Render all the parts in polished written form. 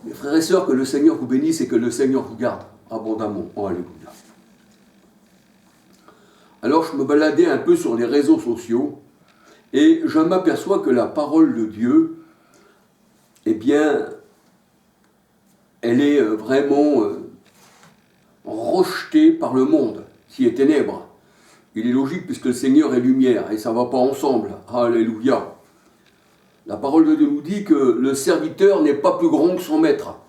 Mes frères et sœurs, que le Seigneur vous bénisse et que le Seigneur vous garde abondamment. Oh, alléluia. Alors je me baladais un peu sur les réseaux sociaux et je m'aperçois que la parole de Dieu, eh bien, elle est vraiment rejetée par le monde qui est ténèbres. Il est logique puisque le Seigneur est lumière et ça ne va pas ensemble. Alléluia. La parole de Dieu nous dit que le serviteur n'est pas plus grand que son maître,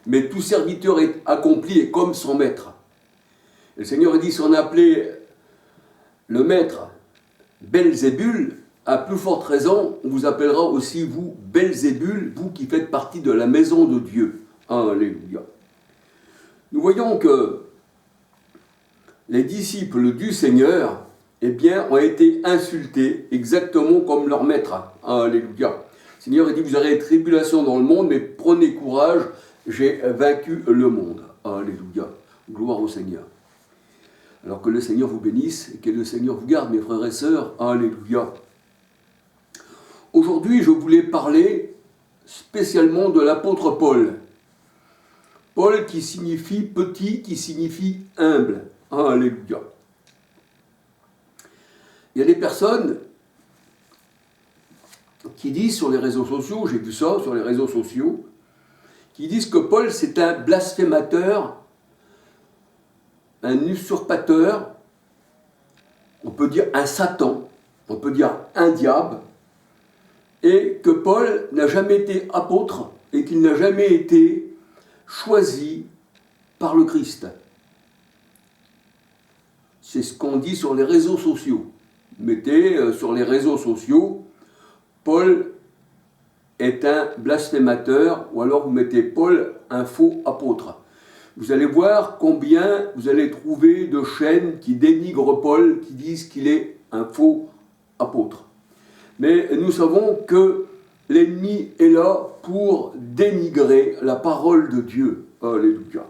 mais tout serviteur est accompli et comme son maître. Et le Seigneur a dit, si on appelait le maître Belzébul, à plus forte raison, on vous appellera aussi vous Belzébul, vous qui faites partie de la maison de Dieu. Alléluia. Nous voyons que les disciples du Seigneur, eh bien, ont été insultés exactement comme leur maître. Alléluia. Le Seigneur a dit, vous aurez des tribulations dans le monde, mais prenez courage, j'ai vaincu le monde. Alléluia. Gloire au Seigneur. Alors que le Seigneur vous bénisse et que le Seigneur vous garde, mes frères et sœurs. Alléluia. Aujourd'hui, je voulais parler spécialement de l'apôtre Paul. Paul qui signifie petit, qui signifie humble. Alléluia. Il y a des personnes qui disent sur les réseaux sociaux, j'ai vu ça sur les réseaux sociaux, qui disent que Paul c'est un blasphémateur, un usurpateur, on peut dire un Satan, on peut dire un diable, et que Paul n'a jamais été apôtre et qu'il n'a jamais été choisi par le Christ. C'est ce qu'on dit sur les réseaux sociaux. Mettez sur les réseaux sociaux, Paul est un blasphémateur, ou alors vous mettez Paul, un faux apôtre. Vous allez voir combien vous allez trouver de chaînes qui dénigrent Paul, qui disent qu'il est un faux apôtre. Mais nous savons que l'ennemi est là pour dénigrer la parole de Dieu. Alléluia.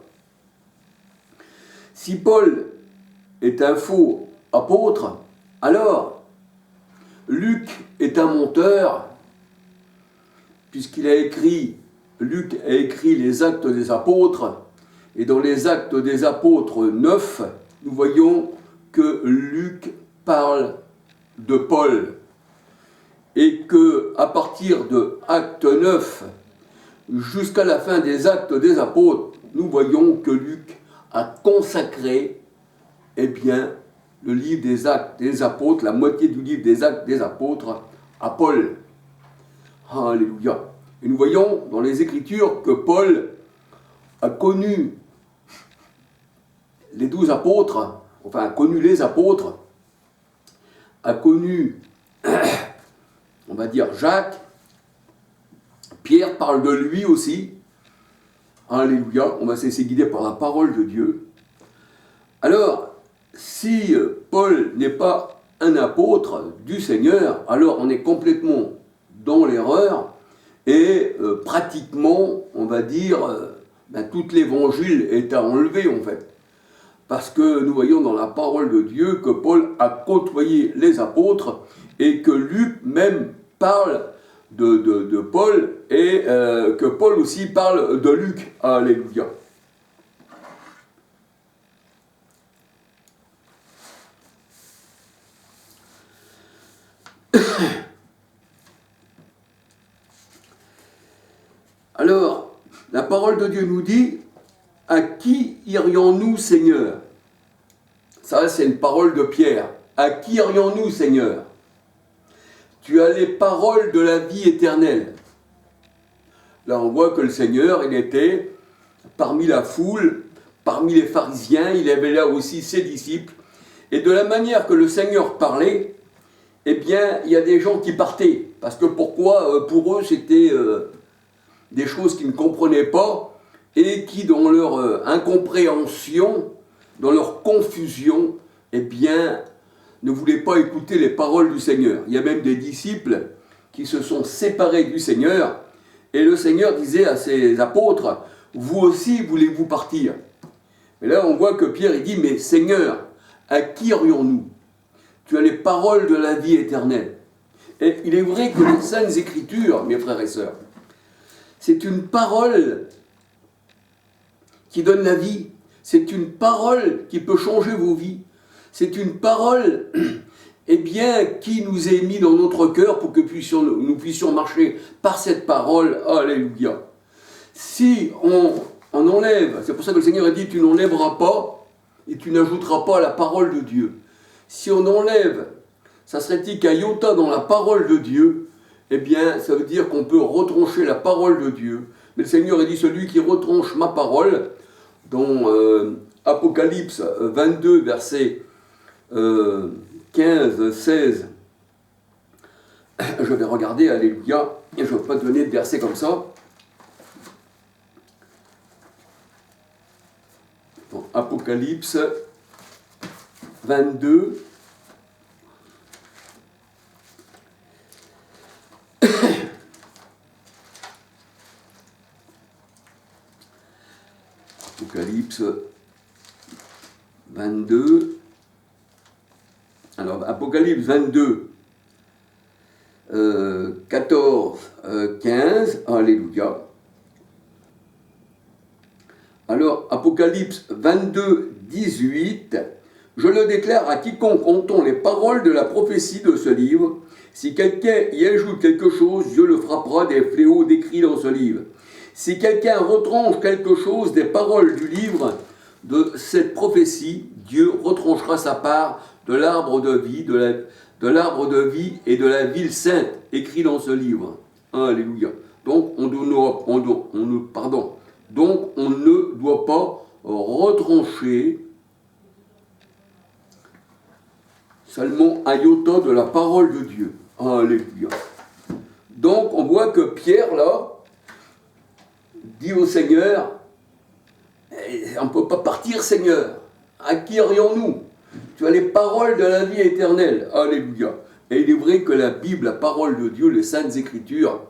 Si Paul est un faux apôtre, alors Luc est un menteur, puisqu'il a écrit, Luc a écrit les Actes des Apôtres, et dans les Actes des Apôtres 9, nous voyons que Luc parle de Paul, et que à partir de Acte 9 jusqu'à la fin des Actes des Apôtres, nous voyons que Luc a consacré, eh bien, le livre des Actes des Apôtres, la moitié du livre des Actes des Apôtres, à Paul. Alléluia. Et nous voyons dans les Écritures que Paul a connu les 12 apôtres, enfin a connu les apôtres, a connu, on va dire, Jacques. Pierre parle de lui aussi. Alléluia. On va se laisser guider par la parole de Dieu. Alors, si Paul n'est pas un apôtre du Seigneur, alors on est complètement dans l'erreur et pratiquement, on va dire, tout l'évangile est à enlever en fait. Parce que nous voyons dans la parole de Dieu que Paul a côtoyé les apôtres et que Luc même parle de Paul et que Paul aussi parle de Luc. Alléluia. Alors, la parole de Dieu nous dit, à qui irions-nous, Seigneur? Ça, c'est une parole de Pierre. À qui irions-nous, Seigneur? Tu as les paroles de la vie éternelle. Là, on voit que le Seigneur, il était parmi la foule, parmi les pharisiens, il avait là aussi ses disciples. Et de la manière que le Seigneur parlait, eh bien, il y a des gens qui partaient. Parce que pourquoi? Pour eux, c'était des choses qu'ils ne comprenaient pas et qui, dans leur incompréhension, dans leur confusion, eh bien, ne voulaient pas écouter les paroles du Seigneur. Il y a même des disciples qui se sont séparés du Seigneur, et le Seigneur disait à ses apôtres, « Vous aussi voulez-vous partir ?» Et là, on voit que Pierre, il dit, « Mais Seigneur, à qui irions-nous? Tu as les paroles de la vie éternelle. Et il est vrai que les Saintes Écritures, mes frères et sœurs, c'est une parole qui donne la vie. C'est une parole qui peut changer vos vies. C'est une parole eh bien, qui nous est mise dans notre cœur pour que nous puissions marcher par cette parole. Alléluia. Si on enlève, c'est pour ça que le Seigneur a dit, tu n'enlèveras pas et tu n'ajouteras pas à la parole de Dieu. Si on enlève, ça serait-il qu'un iota dans la parole de Dieu, eh bien, ça veut dire qu'on peut retrancher la parole de Dieu. Mais le Seigneur a dit, celui qui retranche ma parole, dans Apocalypse 22, versets 15, 16, je vais regarder, alléluia, et je ne vais pas donner de versets comme ça. Dans Apocalypse 22, Apocalypse 22, alors Apocalypse 22, 14, 15, alléluia. Alors Apocalypse 22, 18, je le déclare à quiconque entend les paroles de la prophétie de ce livre, si quelqu'un y ajoute quelque chose, Dieu le frappera des fléaux décrits dans ce livre. Si quelqu'un retranche quelque chose des paroles du livre de cette prophétie, Dieu retranchera sa part de l'arbre de vie, de l'arbre de vie et de la ville sainte, écrit dans ce livre. Alléluia. Donc on ne doit pas retrancher seulement un iota de la parole de Dieu. Alléluia. Donc on voit que Pierre, là, dit au Seigneur, on ne peut pas partir, Seigneur. À qui irions-nous? Tu as les paroles de la vie éternelle. Alléluia. Et il est vrai que la Bible, la parole de Dieu, les Saintes Écritures,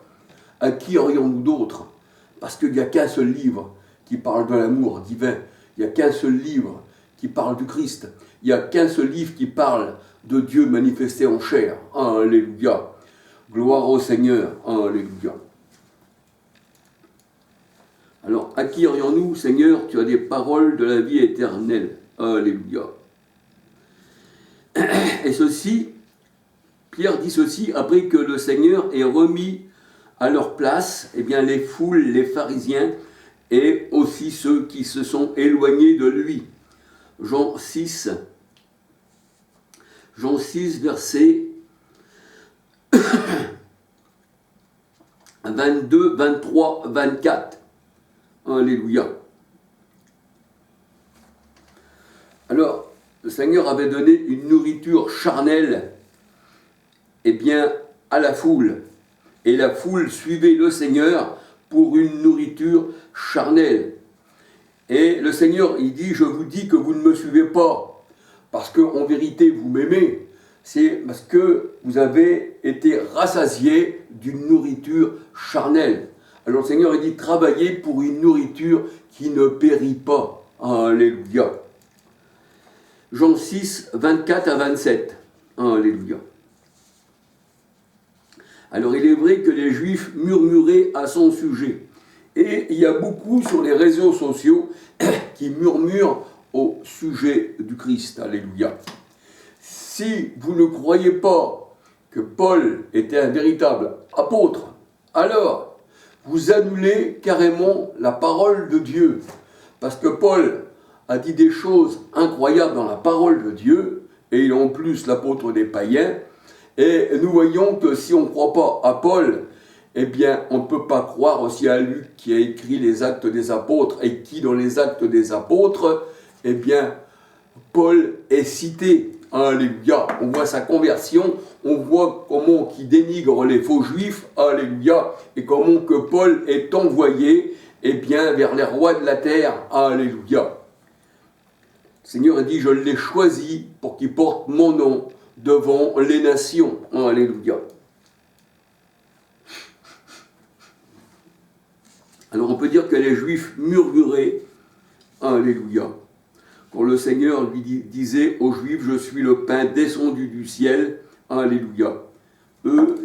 à qui irions-nous d'autres? Parce qu'il n'y a qu'un seul livre qui parle de l'amour divin. Il n'y a qu'un seul livre qui parle du Christ. Il n'y a qu'un seul livre qui parle de Dieu manifesté en chair. Alléluia. Gloire au Seigneur. Alléluia. Alors, à qui irions-nous, Seigneur? Tu as des paroles de la vie éternelle. Alléluia. Et ceci, Pierre dit ceci, après que le Seigneur ait remis à leur place, eh bien, les foules, les pharisiens, et aussi ceux qui se sont éloignés de lui. Jean 6, verset 22, 23, 24. Alléluia. Alors, le Seigneur avait donné une nourriture charnelle, eh bien, à la foule. Et la foule suivait le Seigneur pour une nourriture charnelle. Et le Seigneur, il dit, je vous dis que vous ne me suivez pas, parce qu'en vérité, vous m'aimez. C'est parce que vous avez été rassasiés d'une nourriture charnelle. Alors le Seigneur, il dit, travaillez pour une nourriture qui ne périt pas. Alléluia. Jean 6, 24 à 27. Alléluia. Alors il est vrai que les Juifs murmuraient à son sujet. Et il y a beaucoup sur les réseaux sociaux qui murmurent au sujet du Christ. Alléluia. Si vous ne croyez pas que Paul était un véritable apôtre, alors vous annulez carrément la parole de Dieu. Parce que Paul a dit des choses incroyables dans la parole de Dieu, et il est en plus l'apôtre des païens. Et nous voyons que si on ne croit pas à Paul, eh bien, on ne peut pas croire aussi à Luc qui a écrit les Actes des Apôtres, et qui, dans les Actes des Apôtres, eh bien, Paul est cité. Alléluia. On voit sa conversion, on voit comment il dénigre les faux juifs. Alléluia. Et comment que Paul est envoyé, eh bien, vers les rois de la terre. Alléluia. Le Seigneur a dit, je l'ai choisi pour qu'il porte mon nom devant les nations. Alléluia. Alors on peut dire que les Juifs murmuraient. Alléluia. Quand le Seigneur lui disait aux Juifs, je suis le pain descendu du ciel. Alléluia. Eux,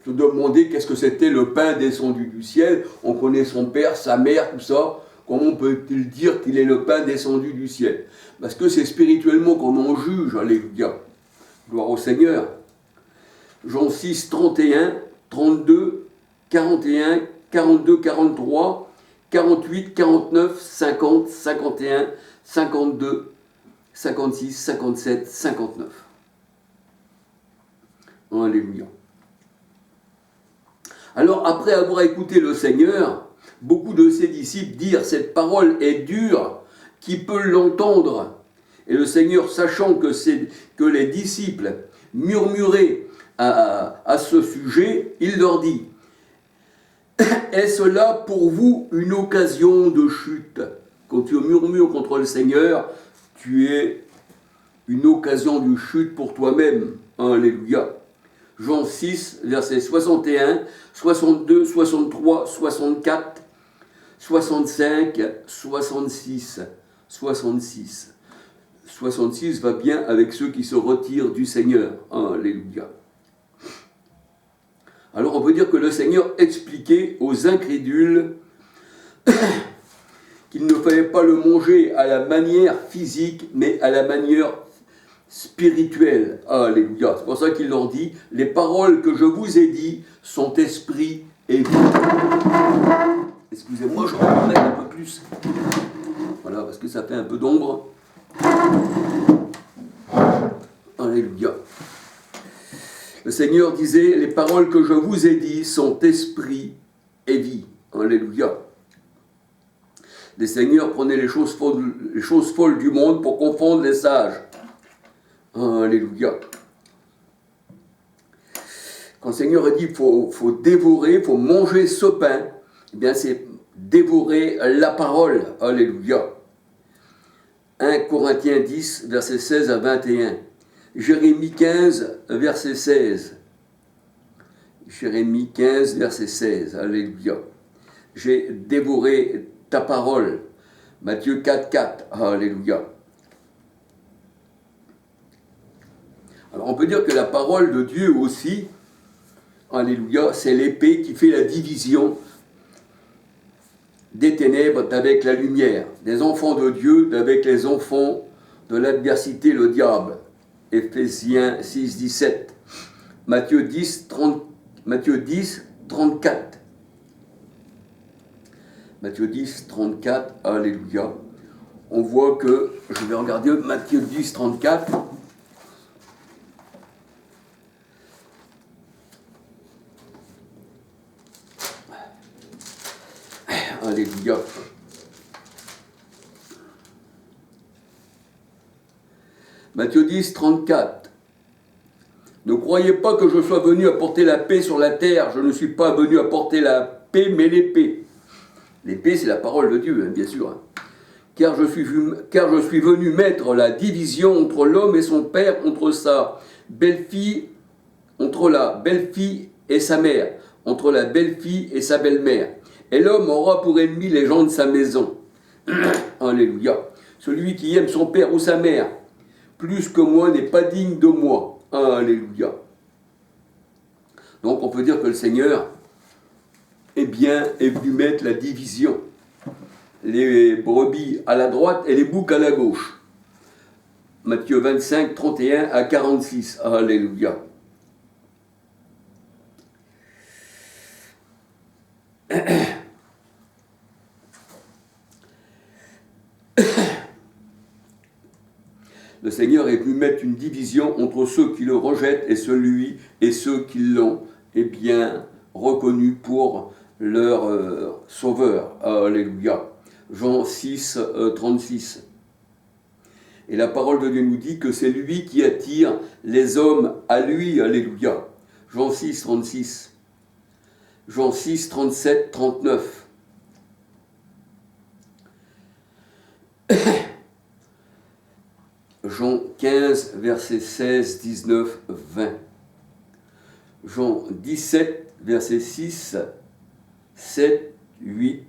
se demander qu'est-ce que c'était le pain descendu du ciel. On connaît son père, sa mère, tout ça. Comment peut-il dire qu'il est le pain descendu du ciel? Parce que c'est spirituellement qu'on en juge, alléluia. Gloire au Seigneur. Jean 6, 31, 32, 41, 42, 43, 48, 49, 50, 51, 52, 56, 57, 59. Alléluia. Alors, après avoir écouté le Seigneur, beaucoup de ses disciples dirent « Cette parole est dure, qui peut l'entendre ?» Et le Seigneur, sachant que les disciples murmuraient à ce sujet, il leur dit « Est-ce là pour vous une occasion de chute ?» Quand tu murmures contre le Seigneur, tu es une occasion de chute pour toi-même. Alléluia. Jean 6, versets 61, 62, 63, 64, 65, 66, 66. 66 va bien avec ceux qui se retirent du Seigneur. Alléluia. Alors on peut dire que le Seigneur expliquait aux incrédules qu'il ne fallait pas le manger à la manière physique, mais à la manière spirituelle. Alléluia. C'est pour ça qu'il leur dit, les paroles que je vous ai dites sont esprit et vie. Excusez-moi, je vais en mettre un peu plus. Voilà, parce que ça fait un peu d'ombre. Alléluia. Le Seigneur disait, les paroles que je vous ai dites sont esprit et vie. Alléluia. Les seigneurs prenaient les choses folles du monde pour confondre les sages. Alléluia. Quand le Seigneur a dit qu'il faut dévorer, il faut manger ce pain, eh bien c'est dévorer la parole. Alléluia. 1 Corinthiens 10, versets 16 à 21. Jérémie 15, verset 16. Jérémie 15, verset 16. Alléluia. J'ai dévoré ta parole. Matthieu 4, 4. Alléluia. Alors on peut dire que la parole de Dieu aussi, alléluia, c'est l'épée qui fait la division des ténèbres avec la lumière, des enfants de Dieu avec les enfants de l'adversité, le diable. Éphésiens 6, 17. Matthieu 10, 34. Matthieu 10, 34, alléluia. On voit que, je vais regarder Matthieu 10, 34. Alléluia. Matthieu 10, 34. Ne croyez pas que je sois venu apporter la paix sur la terre. Je ne suis pas venu apporter la paix, mais l'épée. L'épée, c'est la parole de Dieu, hein, bien sûr. Hein. Car je suis venu mettre la division entre l'homme et son père, entre la belle-fille et sa mère, entre la belle-fille et sa belle-mère. Et l'homme aura pour ennemi les gens de sa maison. Alléluia. Celui qui aime son père ou sa mère plus que moi n'est pas digne de moi. Alléluia. Donc on peut dire que le Seigneur est venu mettre la division. Les brebis à la droite et les boucs à la gauche. Matthieu 25, 31 à 46. Alléluia. Le Seigneur est venu mettre une division entre ceux qui le rejettent et ceux qui l'ont reconnu pour leur sauveur. Alléluia. Jean 6, 36. Et la parole de Dieu nous dit que c'est lui qui attire les hommes à lui. Alléluia. Jean 6, 36. Jean 6, 37, 39. Jean 15, versets 16, 19, 20. Jean 17, versets 6, 7, 8,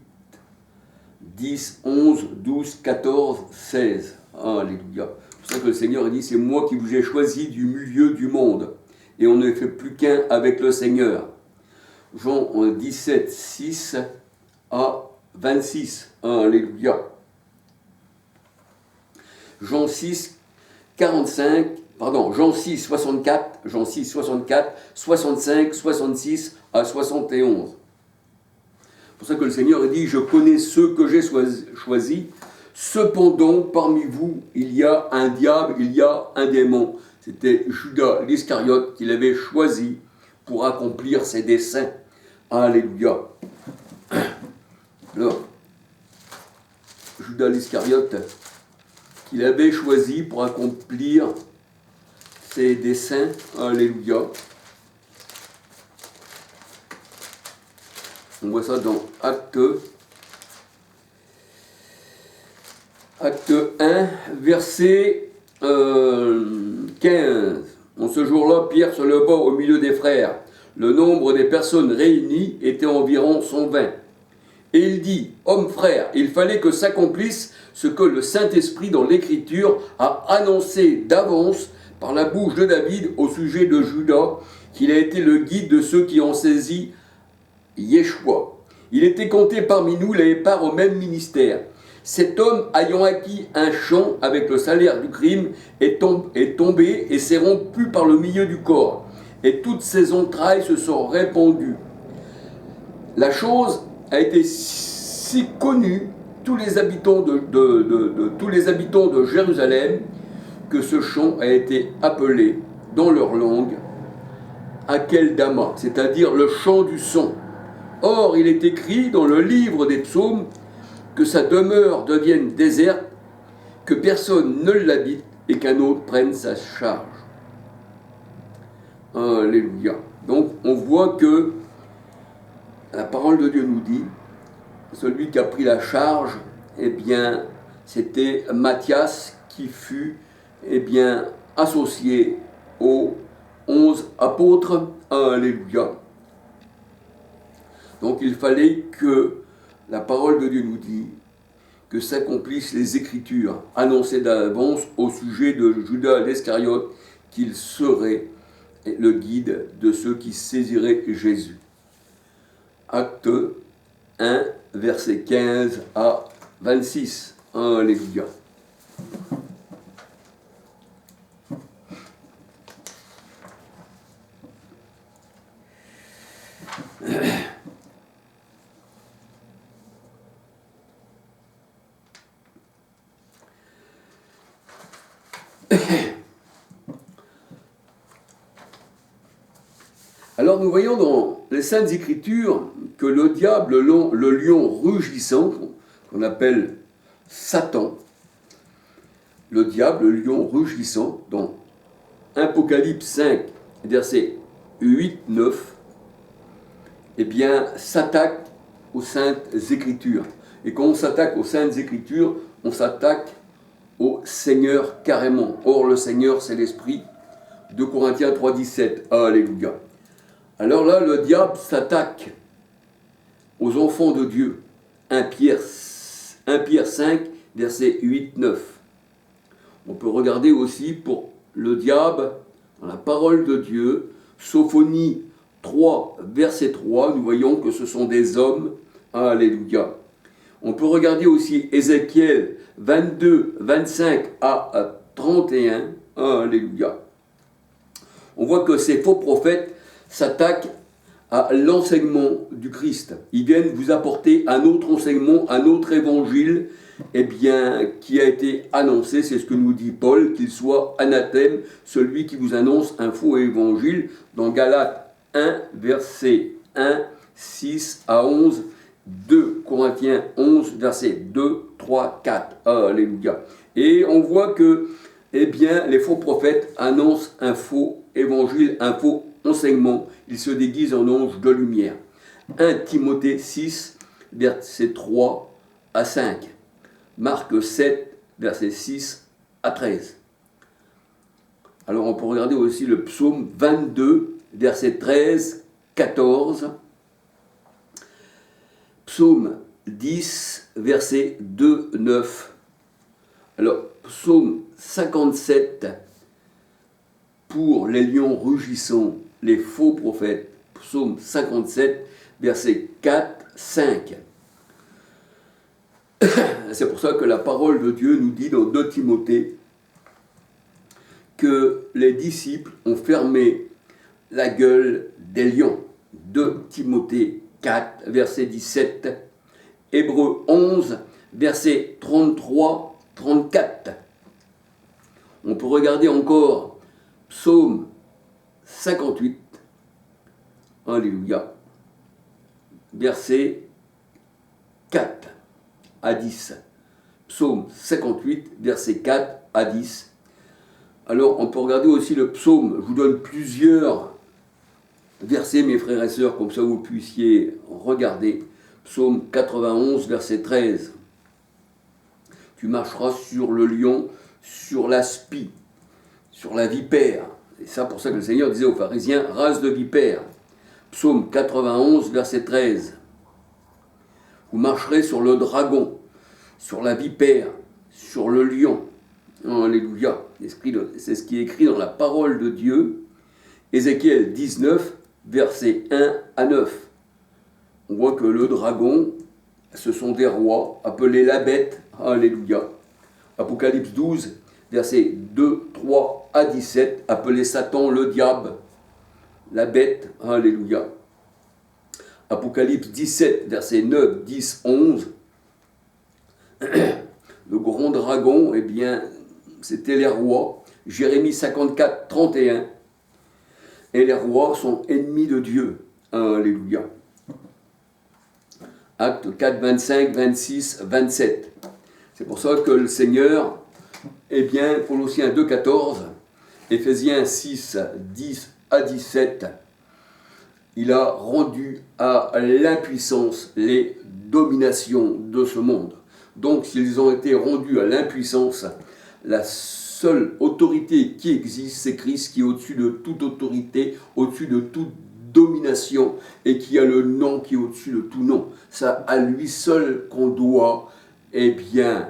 10, 11, 12, 14, 16. Alléluia. C'est pour ça que le Seigneur a dit, c'est moi qui vous ai choisi du milieu du monde. Et on ne fait plus qu'un avec le Seigneur. Jean 17, 6 à 26. Alléluia. Jean 6, 45, Jean 6, 64, 65, 66 à 71. C'est pour ça que le Seigneur dit, je connais ceux que j'ai choisis, cependant parmi vous, il y a un diable, il y a un démon. C'était Judas l'Iscariote qu'il avait choisi pour accomplir ses desseins. Alléluia. Alors, Judas l'Iscariote, qu'il avait choisi pour accomplir ses desseins. Alléluia. On voit ça dans Acte 1, verset 15. En ce jour-là, Pierre se leva au milieu des frères. Le nombre des personnes réunies était environ 120. Et il dit, hommes frères, il fallait que s'accomplisse ce que le Saint-Esprit dans l'Écriture a annoncé d'avance par la bouche de David au sujet de Judas, qu'il a été le guide de ceux qui ont saisi Yeshua. Il était compté parmi nous, il avait part au même ministère. Cet homme, ayant acquis un champ avec le salaire du crime, est tombé et s'est rompu par le milieu du corps. Et toutes ses entrailles se sont répandues. La chose a été si connue, tous les habitants tous les habitants de Jérusalem, que ce champ a été appelé dans leur langue Akeldama, c'est-à-dire le champ du sang. Or, il est écrit dans le livre des psaumes que sa demeure devienne déserte, que personne ne l'habite et qu'un autre prenne sa charge. Alléluia. Donc, on voit que la parole de Dieu nous dit, celui qui a pris la charge, eh bien, c'était Matthias qui fut, eh bien, associé aux 11 apôtres. Alléluia. Donc il fallait que la parole de Dieu nous dit que s'accomplissent les Écritures annoncées d'avance au sujet de Judas l'Iscariote, qu'il serait le guide de ceux qui saisiraient Jésus. Acte 1, versets 15 à 26. Alléluia. Alors nous voyons dans les Saintes Écritures que le diable, le lion rugissant, qu'on appelle Satan, le diable, le lion rugissant, dans Apocalypse 5, versets 8-9, eh bien, s'attaque aux Saintes Écritures. Et quand on s'attaque aux Saintes Écritures, on s'attaque au Seigneur carrément. Or, le Seigneur, c'est l'Esprit. 2 Corinthiens 3, 17. Alléluia. Alors là, le diable s'attaque aux enfants de Dieu. 1 Pierre 5, versets 8, 9. On peut regarder aussi pour le diable, dans la parole de Dieu, Sophonie 3, verset 3, nous voyons que ce sont des hommes. Alléluia. On peut regarder aussi Ézéchiel 22, 25 à 31. Alléluia. On voit que ces faux prophètes s'attaquent à l'enseignement du Christ. Ils viennent vous apporter un autre enseignement, un autre évangile, eh bien, qui a été annoncé, c'est ce que nous dit Paul, qu'il soit anathème, celui qui vous annonce un faux évangile, dans Galates 1, verset 1, 6 à 11, 2 Corinthiens 11, verset 2, 3, 4. Alléluia. Et on voit que, eh bien, les faux prophètes annoncent un faux évangile, un faux enseignement. Ils se déguisent en anges de lumière. 1 Timothée 6, verset 3 à 5. Marc 7, verset 6 à 13. Alors on peut regarder aussi le psaume 22, verset 13, 14. Psaume 10, verset 2, 9. Alors, psaume 57, pour les lions rugissants, les faux prophètes. psaume 57, versets 4, 5. C'est pour ça que la parole de Dieu nous dit dans 2 Timothée que les disciples ont fermé la gueule des lions. 2 Timothée 4, verset 17. Hébreux 11, verset 33, 34. On peut regarder encore psaume 58. Alléluia. Verset 4 à 10. Psaume 58, verset 4 à 10. Alors, on peut regarder aussi le psaume. Je vous donne plusieurs versets, mes frères et sœurs, comme ça vous puissiez regarder. Psaume 91, verset 13. Tu marcheras sur le lion, sur l'aspi, sur la vipère. C'est ça pour ça que le Seigneur disait aux pharisiens, race de vipère. Psaume 91, verset 13. Vous marcherez sur le dragon, sur la vipère, sur le lion. Alléluia. C'est ce qui est écrit dans la parole de Dieu. Ézéchiel 19, versets 1 à 9. On voit que le dragon, ce sont des rois appelés la bête. Alléluia. Apocalypse 12, versets 2, 3 à 17, appelé Satan le diable, la bête. Alléluia. Apocalypse 17, versets 9, 10, 11. Le grand dragon, eh bien, c'était les rois. Jérémie 54, 31. Et les rois sont ennemis de Dieu. Alléluia. Actes 4, 25, 26, 27. C'est pour ça que le Seigneur, eh bien, Colossiens 2, 14, Éphésiens 6, 10 à 17, il a rendu à l'impuissance les dominations de ce monde. Donc, s'ils ont été rendus à l'impuissance, la seule autorité qui existe, c'est Christ qui est au-dessus de toute autorité, au-dessus de toute domination, et qui a le nom qui est au-dessus de tout nom. C'est à lui seul qu'on doit, eh bien,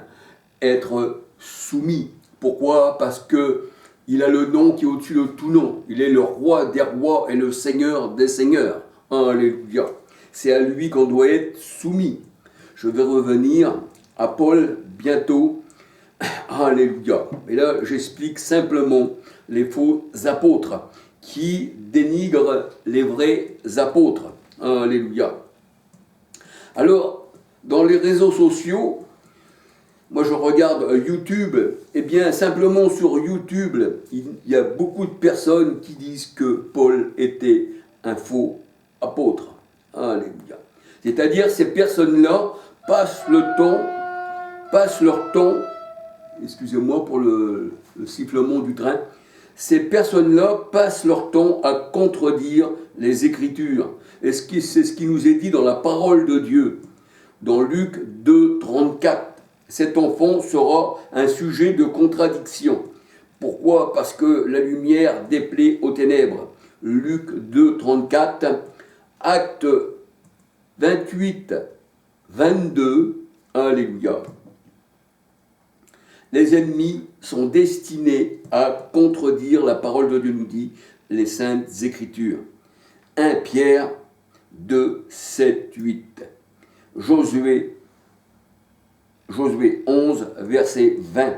être soumis. Pourquoi ? Parce que il a le nom qui est au-dessus de tout nom. Il est le roi des rois et le seigneur des seigneurs. Alléluia. C'est à lui qu'on doit être soumis. Je vais revenir à Paul bientôt. Alléluia. Et là, j'explique simplement les faux apôtres qui dénigrent les vrais apôtres. Alléluia. Alors, dans les réseaux sociaux, moi je regarde YouTube, et bien simplement sur YouTube, il y a beaucoup de personnes qui disent que Paul était un faux apôtre. Alléluia. C'est-à-dire ces personnes-là passent leur temps, excusez-moi pour le sifflement du train, ces personnes-là passent leur temps à contredire les Écritures. Et c'est ce qui nous est dit dans la parole de Dieu, dans Luc 2, 34. Cet enfant sera un sujet de contradiction. Pourquoi ? Parce que la lumière déplaît aux ténèbres. Luc 2, 34, Acte 28, 22, Alléluia. Les ennemis sont destinés à contredire la parole de Dieu, nous dit les Saintes Écritures. 1 Pierre 2, 7, 8. Josué 11, verset 20.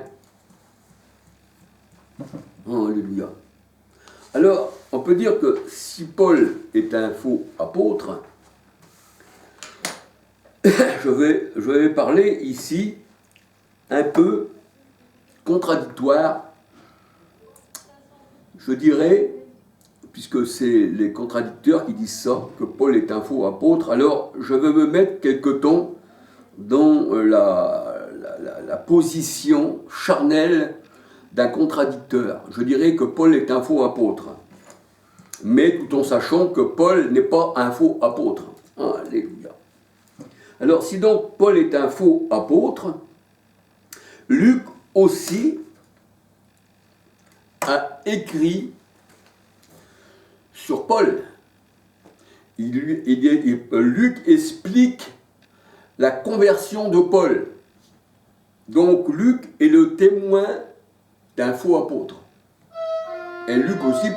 Alléluia. Alors, on peut dire que si Paul est un faux apôtre, je vais parler ici un peu contradictoire, je dirais, puisque c'est les contradicteurs qui disent ça, que Paul est un faux apôtre, alors je vais me mettre quelque temps dans la position charnelle d'un contradicteur. Je dirais que Paul est un faux apôtre, mais tout en sachant que Paul n'est pas un faux apôtre. Alléluia. Alors si donc Paul est un faux apôtre, Luc aussi a écrit sur Paul. Luc explique la conversion de Paul. Donc Luc est le témoin d'un faux apôtre. Et Luc aussi,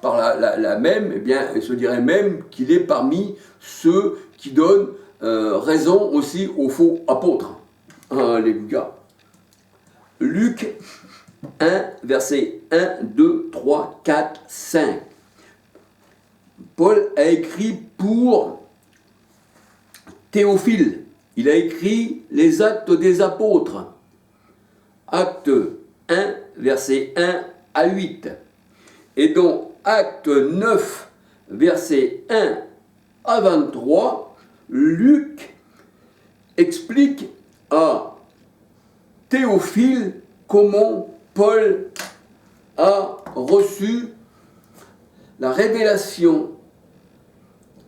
par la même, eh bien, il se dirait même qu'il est parmi ceux qui donnent raison aussi aux faux apôtres. Alléluia. Luc 1, verset 1, 2, 3, 4, 5. Paul a écrit pour Théophile. Il a écrit les actes des apôtres. Acte 1, verset 1 à 8. Et donc, acte 9, verset 1 à 23, Luc explique à Théophile comment Paul a reçu la révélation,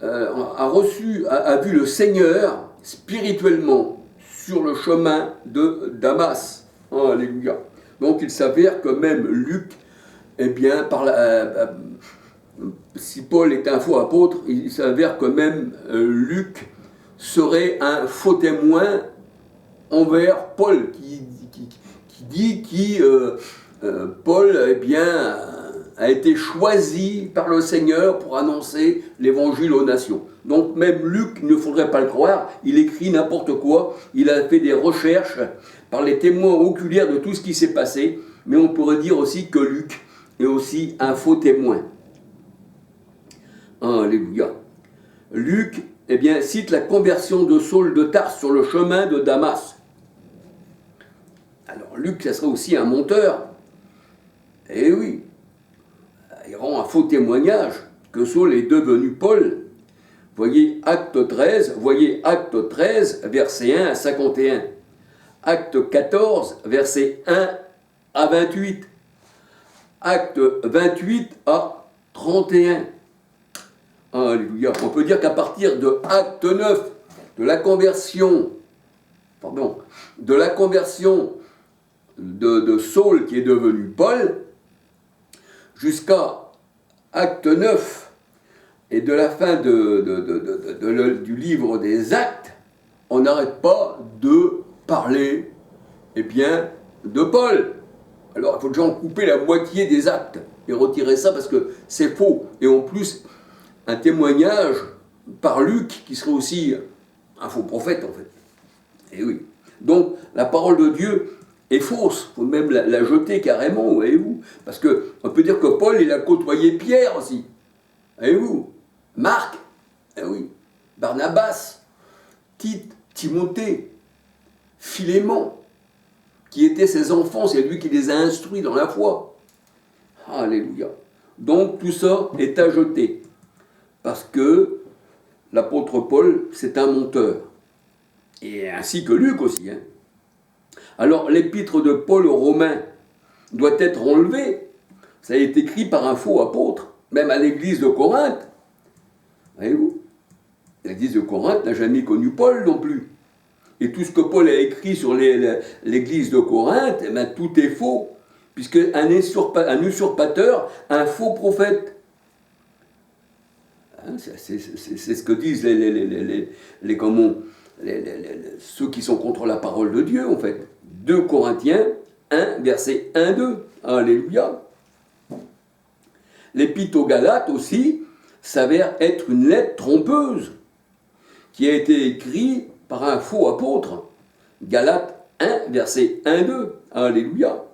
a vu le Seigneur spirituellement sur le chemin de Damas. Alléluia. Donc il s'avère que même Luc, eh bien, si Paul est un faux apôtre, il s'avère que même Luc serait un faux témoin envers Paul, qui dit Paul, eh bien, a été choisi par le Seigneur pour annoncer l'évangile aux nations. Donc même Luc, il ne faudrait pas le croire, il écrit n'importe quoi, il a fait des recherches par les témoins oculaires de tout ce qui s'est passé, mais on pourrait dire aussi que Luc est aussi un faux témoin. Alléluia. Luc, eh bien, cite la conversion de Saul de Tarse sur le chemin de Damas. Alors Luc, ça serait aussi un menteur. Eh oui, il rend un faux témoignage que Saul est devenu Paul. Voyez acte 13, verset 1 à 51. Acte 14, verset 1 à 28. Acte 28 à 31. Alléluia. On peut dire qu'à partir de acte 9, de la conversion de Saul qui est devenu Paul, jusqu'à acte 9 et de la fin du livre des Actes, on n'arrête pas de parler, eh bien, de Paul. Alors il faut déjà en couper la moitié des actes et retirer ça parce que c'est faux. Et en plus, un témoignage par Luc qui serait aussi un faux prophète en fait. Et oui. Donc la parole de Dieu est fausse, il faut même la jeter carrément, voyez-vous. Parce qu'on peut dire que Paul, il a côtoyé Pierre aussi. Voyez-vous. Marc, eh oui. Barnabas, Tite, Timothée, Philémon, qui étaient ses enfants, c'est lui qui les a instruits dans la foi. Alléluia. Donc tout ça est à jeter. Parce que l'apôtre Paul, c'est un menteur. Et ainsi que Luc aussi. Alors l'épître de Paul aux Romains doit être enlevée. Ça a été écrit par un faux apôtre, même à l'église de Corinthe. Voyez-vous, l'église de Corinthe n'a jamais connu Paul non plus. Et tout ce que Paul a écrit sur l'église de Corinthe, eh bien, tout est faux, puisque un usurpateur, un faux prophète. C'est ce que disent ceux qui sont contre la parole de Dieu, en fait. 2 Corinthiens 1, verset 1-2. Alléluia. L'épître aux Galates aussi s'avère être une lettre trompeuse qui a été écrite par un faux apôtre. Galates 1, verset 1-2. Alléluia.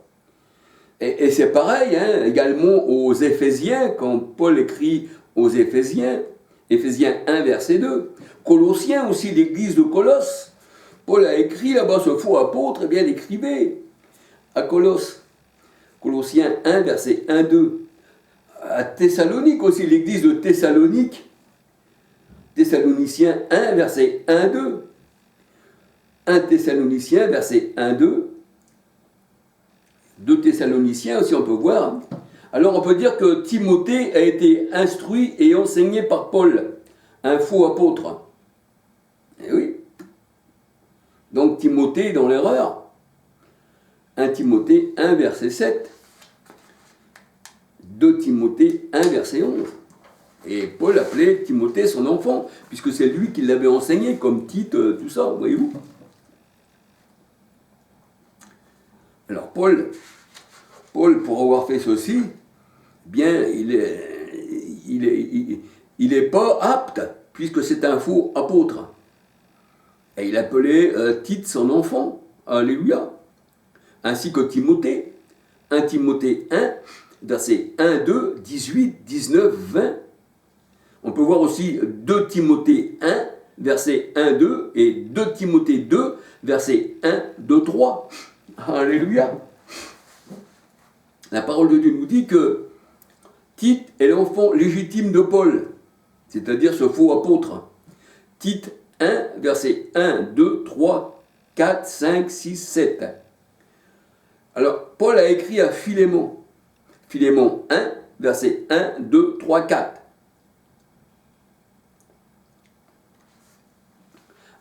Et c'est pareil, également aux Éphésiens, quand Paul écrit aux Éphésiens, Éphésiens 1, verset 2. Colossiens aussi, l'église de Colosse. Paul a écrit là-bas ce faux apôtre, et bien il écrivait à Colosse. Colossiens 1, verset 1-2. À Thessalonique aussi, l'église de Thessalonique. Thessaloniciens 1, verset 1-2. 1 Thessaloniciens, verset 1-2. 2 Thessaloniciens aussi, on peut voir. Alors on peut dire que Timothée a été instruit et enseigné par Paul, un faux apôtre. Eh oui. Donc Timothée est dans l'erreur. 1 Timothée 1, verset 7. 2 Timothée 1, verset 11. Et Paul appelait Timothée son enfant, puisque c'est lui qui l'avait enseigné, comme Tite, tout ça, voyez-vous. Alors Paul, pour avoir fait ceci, bien, il est pas apte, puisque c'est un faux apôtre. Et il appelait Tite son enfant. Alléluia. Ainsi que Timothée. 1 Timothée 1, versets 1, 2, 18, 19, 20. On peut voir aussi 2 Timothée 1, versets 1, 2, et 2 Timothée 2, versets 1, 2, 3. Alléluia. La parole de Dieu nous dit que Tite est l'enfant légitime de Paul, c'est-à-dire ce faux apôtre. Tite 1, versets 1, 2, 3, 4, 5, 6, 7. Alors, Paul a écrit à Philémon. Philémon 1, versets 1, 2, 3, 4.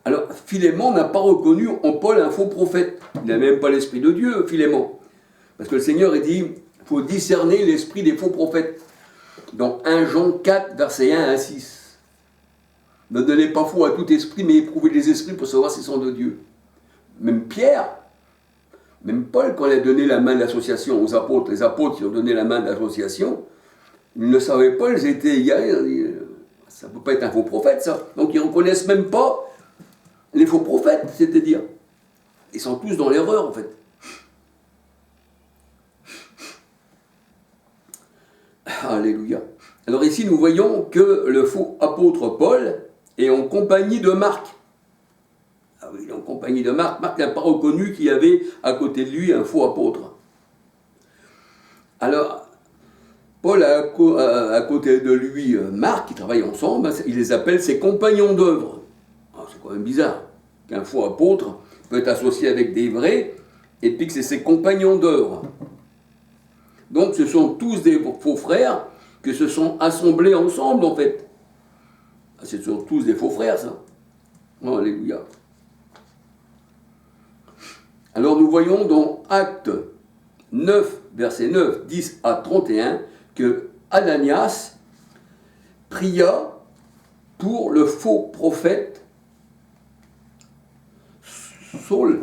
Alors, Philémon n'a pas reconnu en Paul un faux prophète. Il n'a même pas l'esprit de Dieu, Philémon. Parce que le Seigneur a dit, il faut discerner l'esprit des faux prophètes. Dans 1 Jean 4, versets 1 à 6. Ne donnez pas foi à tout esprit, mais éprouvez les esprits pour savoir s'ils sont de Dieu. Même Pierre, même Paul, quand il a donné la main d'association aux apôtres, les apôtres qui ont donné la main d'association, ils ne savaient pas, ils étaient égarés. Ça ne peut pas être un faux prophète, ça. Donc ils ne reconnaissent même pas les faux prophètes, c'est-à-dire. Ils sont tous dans l'erreur, en fait. Alléluia. Alors ici, nous voyons que le faux apôtre Paul est en compagnie de Marc. Ah oui, en compagnie de Marc. Marc n'a pas reconnu qu'il y avait à côté de lui un faux apôtre. Alors, Paul a à côté de lui Marc, qui travaillent ensemble, il les appelle ses compagnons d'œuvre. C'est quand même bizarre qu'un faux apôtre peut être associé avec des vrais, et puis que c'est ses compagnons d'œuvre. Donc ce sont tous des faux frères qui se sont assemblés ensemble, en fait. Ce sont tous des faux frères, ça. Oh, alléluia. Alors nous voyons dans Actes 9, versets 9, 10 à 31, que Ananias pria pour le faux prophète Saul.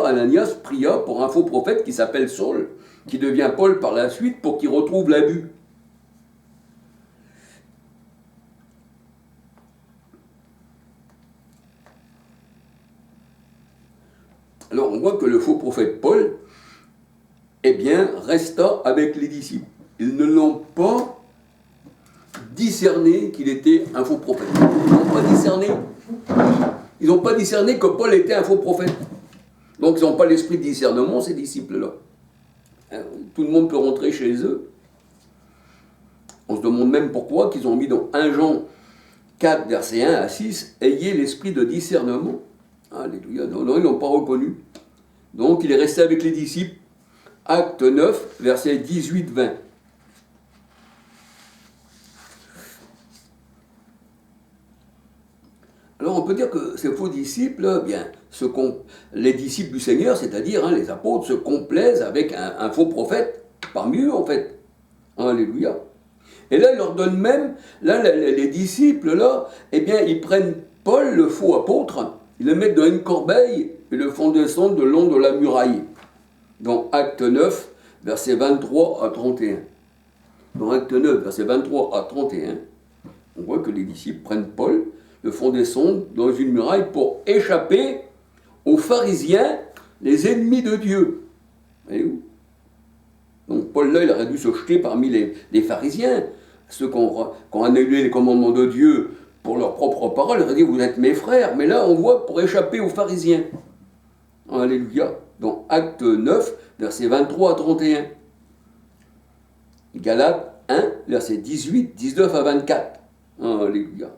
Ananias pria pour un faux prophète qui s'appelle Saul, qui devient Paul par la suite pour qu'il retrouve l'abus. Alors on voit que le faux prophète Paul, eh bien, resta avec les disciples. Ils ne l'ont pas discerné qu'il était un faux prophète. Ils n'ont pas discerné. Ils n'ont pas discerné que Paul était un faux prophète. Donc ils n'ont pas l'esprit de discernement, ces disciples-là. Tout le monde peut rentrer chez eux. On se demande même pourquoi qu'ils ont mis dans 1 Jean 4, versets 1 à 6, « Ayez l'esprit de discernement ». Alléluia. Non, ils n'ont pas reconnu. Donc il est resté avec les disciples. Acte 9, versets 18-20. Alors on peut dire que ces faux disciples, bien, les disciples du Seigneur, c'est-à-dire les apôtres, se complaisent avec un faux prophète parmi eux, en fait. Alléluia. Et là, il leur donne même, là, les disciples, là, eh bien, ils prennent Paul, le faux apôtre, ils le mettent dans une corbeille et le font descendre le long de la muraille. Dans Acte 9, versets 23 à 31. Dans Acte 9, versets 23 à 31, on voit que les disciples prennent Paul, le font descendre dans une muraille pour échapper aux pharisiens, les ennemis de Dieu. Voyez-vous ? Donc Paul, là, il aurait dû se jeter parmi les pharisiens, ceux qui ont annulé les commandements de Dieu pour leur propre parole, il aurait dit, vous êtes mes frères. Mais là, on voit pour échapper aux pharisiens. Alléluia. Dans Acte 9, versets 23 à 31. Galates 1, versets 18, 19 à 24. Alléluia.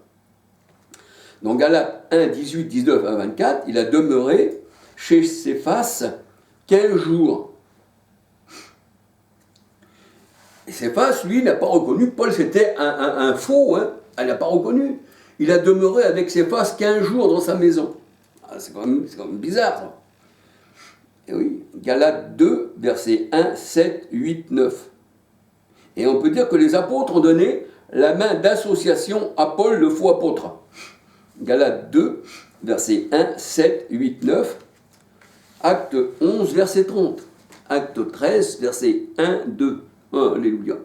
Dans Galates 1, 18, 19 à 24, il a demeuré chez Céphas 15 jours. Et Céphas, lui, n'a pas reconnu, Paul c'était un faux, il n'a pas reconnu. Il a demeuré avec Céphas 15 jours dans sa maison. C'est quand même bizarre, ça. Et oui, Galates 2, versets 1, 7, 8, 9. Et on peut dire que les apôtres ont donné la main d'association à Paul, le faux apôtre. Galates 2, versets 1, 7, 8, 9. Acte 11, verset 30. Acte 13, versets 1, 2. Alléluia.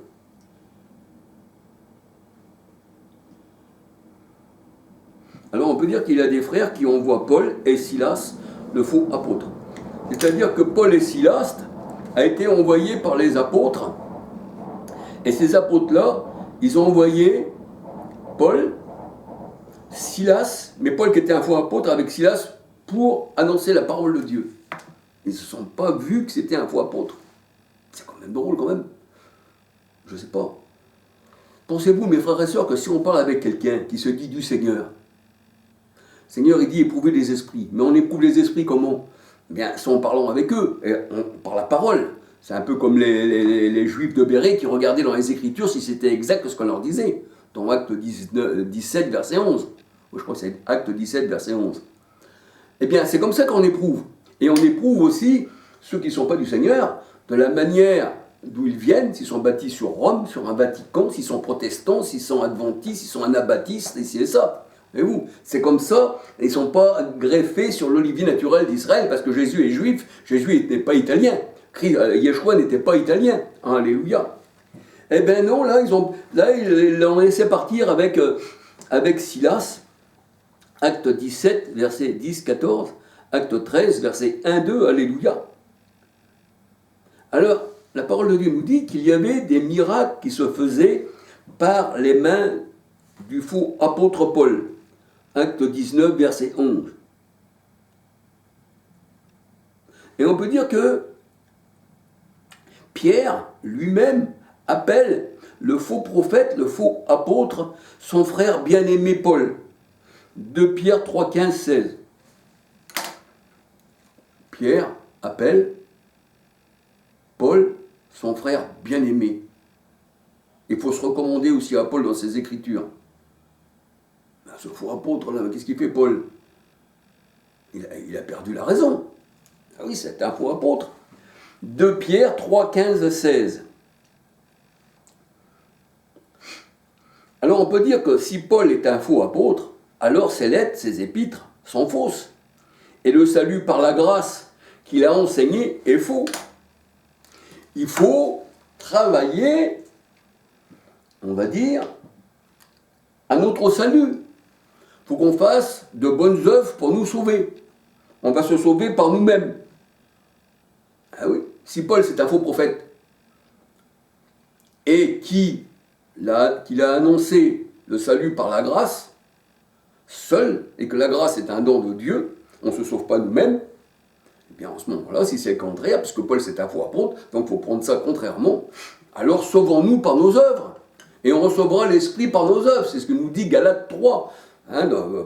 Alors on peut dire qu'il y a des frères qui envoient Paul et Silas, le faux apôtre. C'est-à-dire que Paul et Silas a été envoyés par les apôtres, et ces apôtres-là, ils ont envoyé Paul, Silas, mais Paul qui était un faux apôtre avec Silas pour annoncer la parole de Dieu. Ils ne se sont pas vus que c'était un faux apôtre. C'est quand même drôle quand même. Je ne sais pas. Pensez-vous, mes frères et sœurs, que si on parle avec quelqu'un qui se dit du Seigneur, Seigneur, il dit éprouver les esprits. Mais on éprouve les esprits comment? Eh bien, c'est en parlant avec eux, par la parole. C'est un peu comme les Juifs de Béret qui regardaient dans les Écritures si c'était exact ce qu'on leur disait. Dans Acte 17, verset 11. Je crois que c'est Acte 17, verset 11. Eh bien, c'est comme ça qu'on éprouve. Et on éprouve aussi ceux qui ne sont pas du Seigneur, de la manière d'où ils viennent, s'ils sont bâtis sur Rome, sur un Vatican, s'ils sont protestants, s'ils sont adventistes, s'ils sont anabaptistes, ici et ça. Voyez-vous, c'est comme ça, ils ne sont pas greffés sur l'olivier naturel d'Israël, parce que Jésus est juif, Jésus n'était pas italien, Yeshua n'était pas italien, alléluia. Eh bien non, là, ils l'ont laissé partir avec Silas, acte 17, verset 10-14, acte 13, verset 1-2, alléluia. Alors, la parole de Dieu nous dit qu'il y avait des miracles qui se faisaient par les mains du faux apôtre Paul. Acte 19, verset 11. Et on peut dire que Pierre lui-même appelle le faux prophète, le faux apôtre, son frère bien-aimé Paul. 2 Pierre 3, 15, 16. Pierre appelle Paul son frère bien-aimé. Il faut se recommander aussi à Paul dans ses écritures. Ce faux apôtre, là, qu'est-ce qu'il fait, Paul? Il a perdu la raison. Ah oui, c'est un faux apôtre. 2 Pierre 3, 15, 16. Alors on peut dire que si Paul est un faux apôtre, alors ses lettres, ses épîtres sont fausses. Et le salut par la grâce qu'il a enseigné est faux. Il faut travailler, on va dire, à notre salut. Il faut qu'on fasse de bonnes œuvres pour nous sauver. On va se sauver par nous-mêmes. Ah oui, si Paul c'est un faux prophète et qu'il a annoncé le salut par la grâce, seul, et que la grâce est un don de Dieu, on ne se sauve pas nous-mêmes, eh bien en ce moment-là, si c'est le contraire, parce que Paul c'est un faux apôtre, donc il faut prendre ça contrairement, alors sauvons-nous par nos œuvres, et on recevra l'Esprit par nos œuvres, c'est ce que nous dit Galates 3,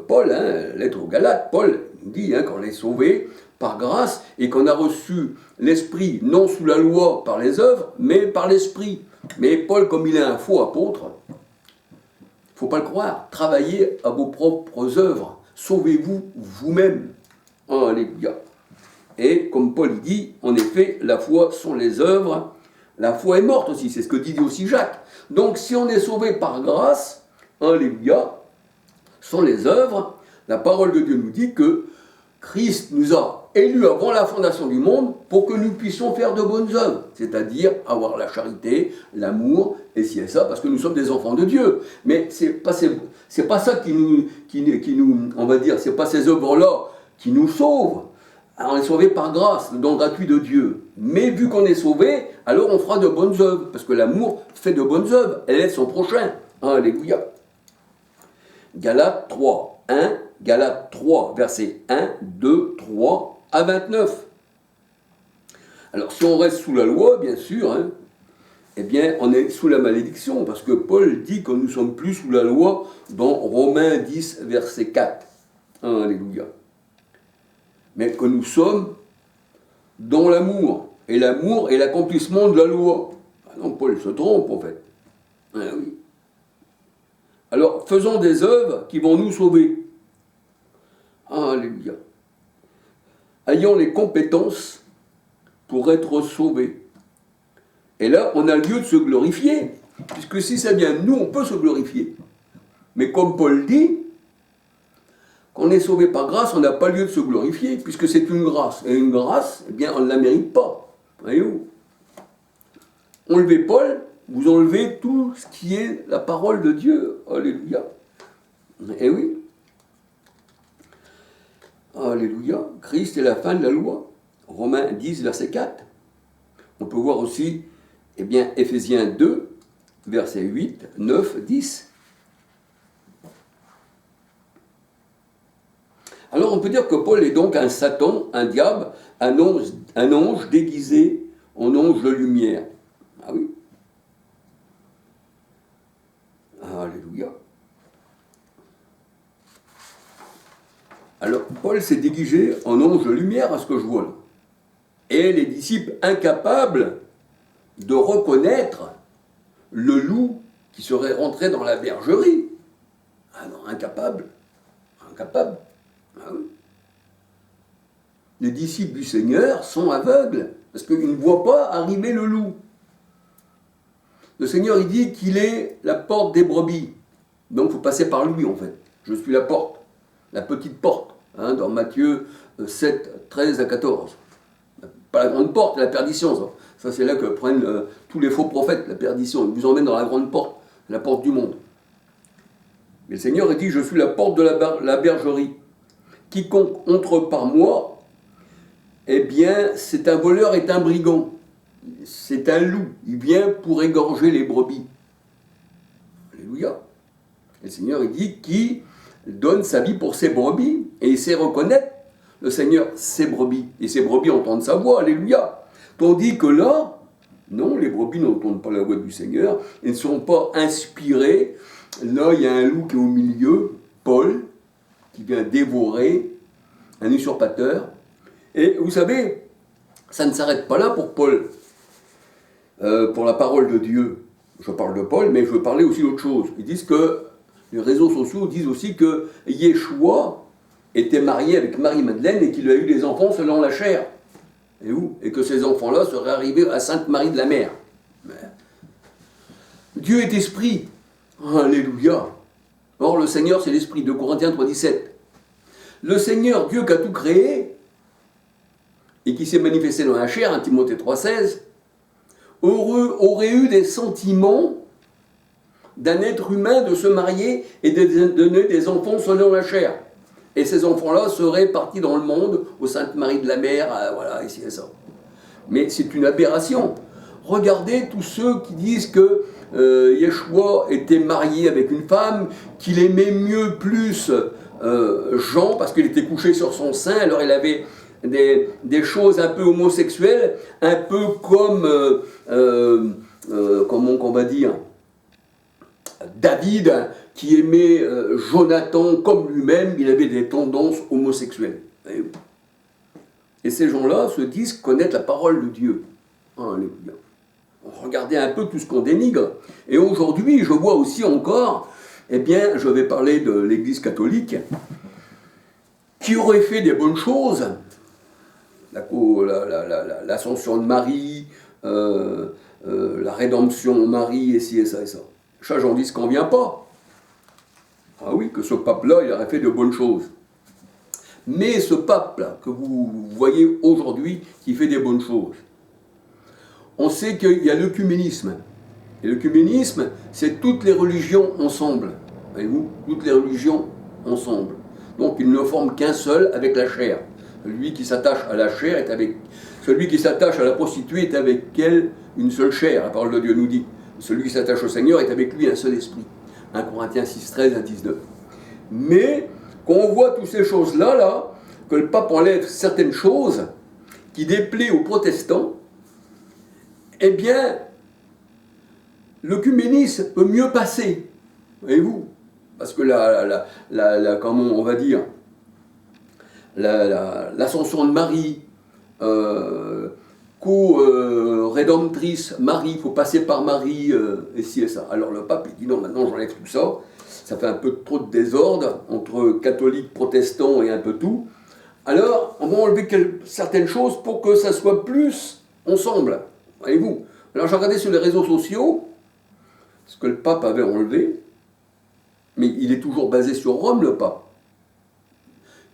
Paul, lettre aux Galates, Paul nous dit qu'on est sauvé par grâce, et qu'on a reçu l'Esprit non sous la loi par les œuvres, mais par l'Esprit. Mais Paul, comme il est un faux apôtre, il ne faut pas le croire, travaillez à vos propres œuvres, sauvez-vous vous-même. Alléluia. Et comme Paul dit, en effet, la foi sont les œuvres, la foi est morte aussi, c'est ce que dit aussi Jacques. Donc si on est sauvé par grâce, alléluia, sont les œuvres, la parole de Dieu nous dit que Christ nous a élus avant la fondation du monde pour que nous puissions faire de bonnes œuvres, c'est-à-dire avoir la charité, l'amour, et ci et ça, parce que nous sommes des enfants de Dieu. Mais c'est pas ça qui nous, on va dire, c'est pas ces œuvres-là qui nous sauvent. Alors, on est sauvé par grâce, le don gratuit de Dieu. Mais vu qu'on est sauvé, alors on fera de bonnes œuvres, parce que l'amour fait de bonnes œuvres, elle aide son prochain. Alléluia. Galates 3, 1, Galates 3, versets 1, 2, 3 à 29. Alors, si on reste sous la loi, bien sûr, eh bien, on est sous la malédiction, parce que Paul dit que nous ne sommes plus sous la loi dans Romains 10, verset 4. Alléluia. Mais que nous sommes dans l'amour, et l'amour est l'accomplissement de la loi. Ah non, Paul se trompe, en fait. Ah oui. Alors, faisons des œuvres qui vont nous sauver. Alléluia. Ayons les compétences pour être sauvés. Et là, on a lieu de se glorifier, puisque si ça vient de nous, on peut se glorifier. Mais comme Paul dit, qu'on est sauvé par grâce, on n'a pas lieu de se glorifier, puisque c'est une grâce. Et une grâce, eh bien, on ne la mérite pas. Voyez-vous? enlevez Paul, vous enlevez tout ce qui est la parole de Dieu. Alléluia. Eh oui. Alléluia. Christ est la fin de la loi. Romains 10, verset 4. On peut voir aussi, eh bien, Éphésiens 2, verset 8, 9, 10. Alors on peut dire que Paul est donc un Satan, un diable, un ange déguisé en ange de lumière. Ah oui. Alléluia. Alors Paul s'est déguisé en ange de lumière à ce que je vois là. Et les disciples incapables de reconnaître le loup qui serait rentré dans la bergerie. Ah non, incapables. Incapables. Ah oui. Les disciples du Seigneur sont aveugles, parce qu'ils ne voient pas arriver le loup. Le Seigneur, il dit qu'il est la porte des brebis. Donc, il faut passer par lui, en fait. Je suis la porte, la petite porte, hein, dans Matthieu 7, 13 à 14. Pas la grande porte, la perdition, ça. Ça, c'est là que prennent tous les faux prophètes, la perdition. Ils vous emmènent dans la grande porte, la porte du monde. Mais le Seigneur, il dit, je suis la porte de la bergerie. Quiconque entre par moi, eh bien, c'est un voleur et un brigand. C'est un loup. Il vient pour égorger les brebis. Alléluia. Et le Seigneur, il dit, qui donne sa vie pour ses brebis, et il sait reconnaître le Seigneur, ses brebis. Et ses brebis entendent sa voix. Alléluia. Tandis que là, non, les brebis n'entendent pas la voix du Seigneur. Ils ne sont pas inspirés. Là, il y a un loup qui est au milieu, Paul, qui vient dévorer un usurpateur. Et vous savez, ça ne s'arrête pas là pour Paul, pour la parole de Dieu. Je parle de Paul, mais je veux parler aussi d'autre chose. Ils disent que, les réseaux sociaux disent aussi que Yeshua était marié avec Marie-Madeleine et qu'il a eu des enfants selon la chair. Et que ces enfants-là seraient arrivés à Sainte-Marie de la Mer. Mais Dieu est esprit. Alléluia. Or, le Seigneur, c'est l'esprit. 2 Corinthiens 3, 17. Le Seigneur, Dieu qui a tout créé, et qui s'est manifesté dans la chair, 1 Timothée 3, 16, aurait eu des sentiments d'un être humain de se marier et de donner des enfants selon la chair. Et ces enfants-là seraient partis dans le monde, aux Sainte-Marie de la Mer, voilà, ici et ça. Mais c'est une aberration. Regardez tous ceux qui disent que Yeshua était marié avec une femme, qu'il aimait mieux plus Jean, parce qu'il était couché sur son sein, alors il avait des choses un peu homosexuelles, un peu comme, comment on va dire, David, qui aimait Jonathan comme lui-même, il avait des tendances homosexuelles. Et ces gens-là se disent connaître la parole de Dieu. Alléluia. Regardez un peu tout ce qu'on dénigre. Et aujourd'hui, je vois aussi encore, eh bien, je vais parler de l'Église catholique, qui aurait fait des bonnes choses. L'ascension de Marie, la rédemption de Marie, et ci et ça et ça. Ça, j'en dis ce qu'on vient pas. Ah oui, que ce pape-là, il aurait fait de bonnes choses. Mais ce pape-là, que vous voyez aujourd'hui, qui fait des bonnes choses, on sait qu'il y a l'œcuménisme. Et l'œcuménisme, c'est toutes les religions ensemble. Voyez-vous, toutes les religions ensemble. Donc, ils ne forment qu'un seul avec la chair. Celui qui s'attache à la chair est avec... Celui qui s'attache à la prostituée est avec elle une seule chair, la parole de Dieu nous dit. Celui qui s'attache au Seigneur est avec lui un seul esprit. 1 Corinthiens 6, 13 à 19. Mais, quand on voit toutes ces choses-là, que le pape enlève certaines choses qui déplaisent aux protestants, eh bien, l'œcuménisme peut mieux passer. Voyez-vous? Parce que comment on va dire, l'ascension de Marie, co-rédemptrice Marie, il faut passer par Marie, et ci et ça. Alors le pape, il dit non, maintenant j'enlève tout ça, ça fait un peu trop de désordre entre catholiques, protestants et un peu tout. Alors, on va enlever certaines choses pour que ça soit plus ensemble. Voyez-vous? Alors j'ai regardé sur les réseaux sociaux ce que le pape avait enlevé, mais il est toujours basé sur Rome, le pape.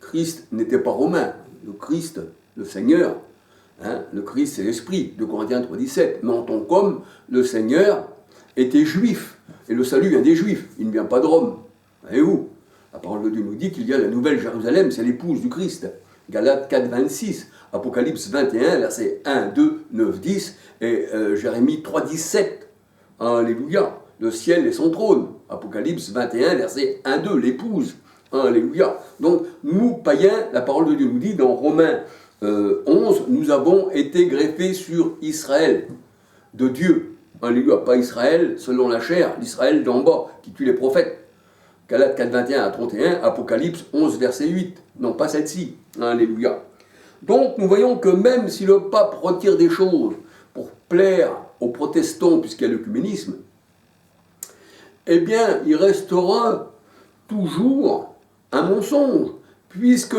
Christ n'était pas romain. Le Christ, le Seigneur, Hein, le Christ, c'est l'Esprit, de Corinthiens 3,17. Mais en tant qu'homme, le Seigneur était juif. Et le salut vient des Juifs, il ne vient pas de Rome. Voyez-vous, la parole de Dieu nous dit qu'il y a la nouvelle Jérusalem, c'est l'épouse du Christ. Galates 4, 26, Apocalypse 21, versets 1, 2, 9, 10, et Jérémie 3, 17. Alléluia, le ciel est son trône. Apocalypse 21, verset 1, 2, l'épouse. Alléluia. Donc, nous, païens, la parole de Dieu nous dit dans Romains 11, nous avons été greffés sur Israël, de Dieu. Alléluia, pas Israël selon la chair, l'Israël d'en bas, qui tue les prophètes. Galates 4, 21 à 31, Apocalypse 11, verset 8. Non, pas celle-ci. Alléluia. Donc, nous voyons que même si le pape retire des choses pour plaire aux protestants, puisqu'il y a l'œcuménisme, eh bien, il restera toujours un mensonge, puisque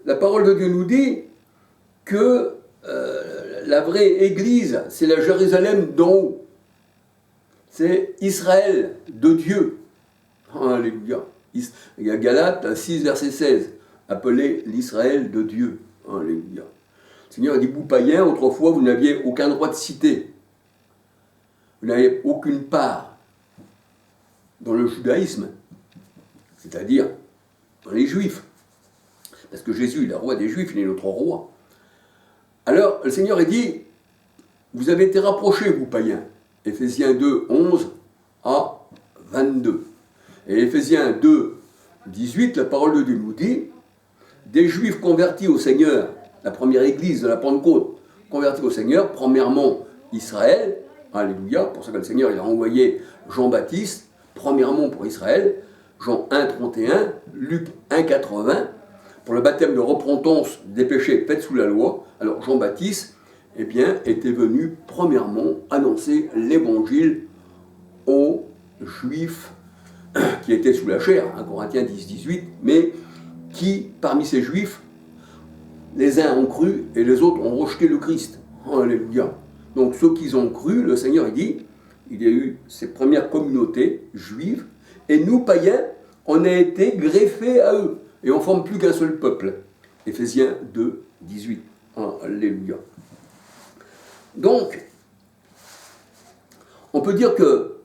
la parole de Dieu nous dit que la vraie Église, c'est la Jérusalem d'en haut. C'est Israël de Dieu. Alléluia. Il y a Galates 6, verset 16, appelé l'Israël de Dieu. Alléluia. Le Seigneur dit, vous païens, autrefois, vous n'aviez aucun droit de cité. Vous n'avez aucune part dans le judaïsme, c'est-à-dire dans les Juifs. Parce que Jésus, il est le roi des Juifs, il est notre roi. Alors, le Seigneur a dit, vous avez été rapprochés, vous païens. Éphésiens 2, 11 à 22. Et Éphésiens 2, 18, la parole de Dieu nous dit, des Juifs convertis au Seigneur, la première église de la Pentecôte, convertis au Seigneur, premièrement Israël, alléluia, pour ça que le Seigneur il a envoyé Jean-Baptiste, premièrement pour Israël, Jean 1, 31, Luc 1, 80, pour le baptême de repentance des péchés faits sous la loi. Alors Jean-Baptiste, eh bien, était venu premièrement annoncer l'évangile aux Juifs qui étaient sous la chair, 1 Corinthiens 10, 18, mais qui, parmi ces Juifs, les uns ont cru et les autres ont rejeté le Christ. Alléluia. Donc ceux qui ont cru, le Seigneur il dit, il y a eu ces premières communautés juives, et nous, païens, on a été greffés à eux, et on ne forme plus qu'un seul peuple. Éphésiens 2, 18. Alléluia. Donc, on peut dire que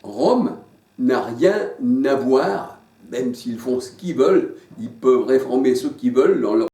Rome n'a rien à voir, même s'ils font ce qu'ils veulent, ils peuvent réformer ce qu'ils veulent dans leur